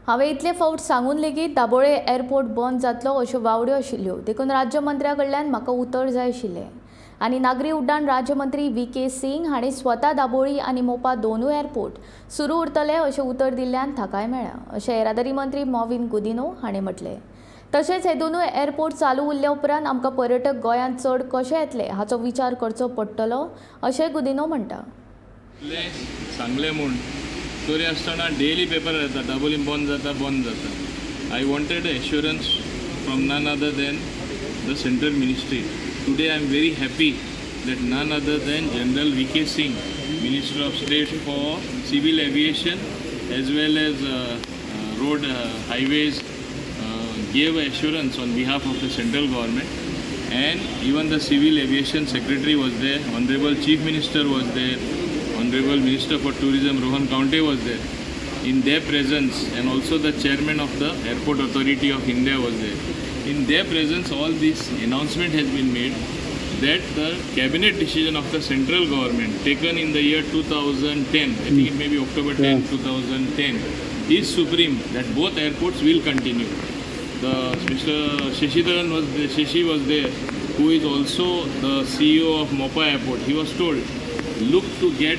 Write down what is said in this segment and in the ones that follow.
हांवें इतले फावट सांगून लेगीत दाबोळे एअरपोर्ट बंद जातलो अश्यो वावड्यो आशिल्ल्यो देखून राज्यमंत्र्या कडल्यान म्हाका उतर जाय आशिल्लें आनी नागरी उड्डाण राज्यमंत्री V.K. सिंग हांणी स्वता दाबोळी आनी मोपा दोनूय एअरपोर्ट सुरू उरतले अशें उतर दिल्ल्यान थाकाय मेळ्ळा अशें येरादारी मंत्री Godinho हाणें म्हटलें. तशेंच हे दोनूय एअरपोर्ट चालू उरले उपरांत आमकां पर्यटक गोंयांत चड कशे येतले हाचो विचार करचो पडटलो अशें Godinho म्हणटा. सांगले म्हूण स्टोरी आसतना डेली पेपर येता डाबोलीम बंद जाता. I wanted assurance from none other than the central ministry. Today I am very happy that none other than General V.K. Singh, Minister of State for Civil Aviation as well as road highways, gave assurance on behalf of the central government, and even the Civil Aviation Secretary was there, Honorable Chief Minister was there, Honorable Minister for Tourism Rohan Kaunte was there. In their presence, and also the Chairman of the Airport Authority of India was there. In their presence, all this announcement has been made that the cabinet decision of the central government taken in the year 2010, I think it may be October 10, 2010, is supreme, that both airports will continue. Mr. Shashi was there, who is also the CEO of Mopa Airport. He was told, look to get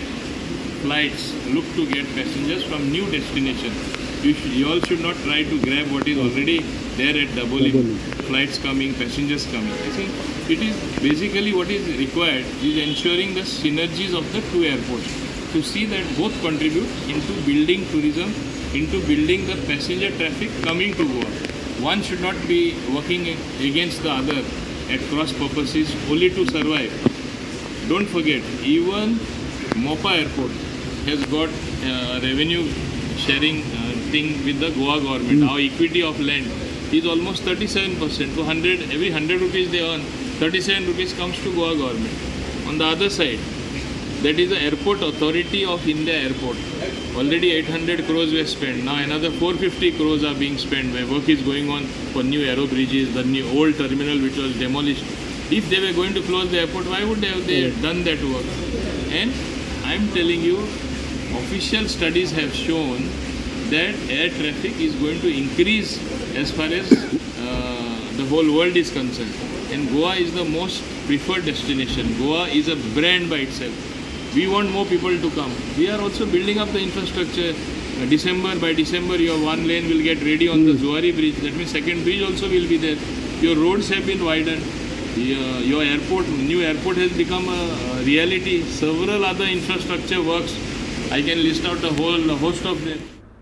flights, look to get passengers from new destinations. You all should not try to grab what is already there at Dabolim. Flights coming, passengers coming. I think it is basically what is required is ensuring the synergies of the two airports to see that both contribute into building tourism, into building the passenger traffic coming to Goa. One should not be working against the other at cross purposes only to survive. Don't forget, even Mopa Airport has got revenue sharing thing with the Goa government. Our equity of land is almost 37%. So every 100 rupees they earn, 37 rupees comes to Goa government. On the other side, that is the Airport Authority of India Airport. Already 800 crores were spent. Now another 450 crores are being spent where work is going on for new aero bridges, the new old terminal which was demolished. If they were going to close the airport, why would they have done that work? And I am telling you, official studies have shown that air traffic is going to increase as far as the whole world is concerned. And Goa is the most preferred destination. Goa is a brand by itself. We want more people to come. We are also building up the infrastructure. By December, your one lane will get ready on the Zuari bridge. That means second bridge also will be there. Your roads have been widened. Your airport, new airport has become a reality. Several other infrastructure works. I can list out a whole host of them.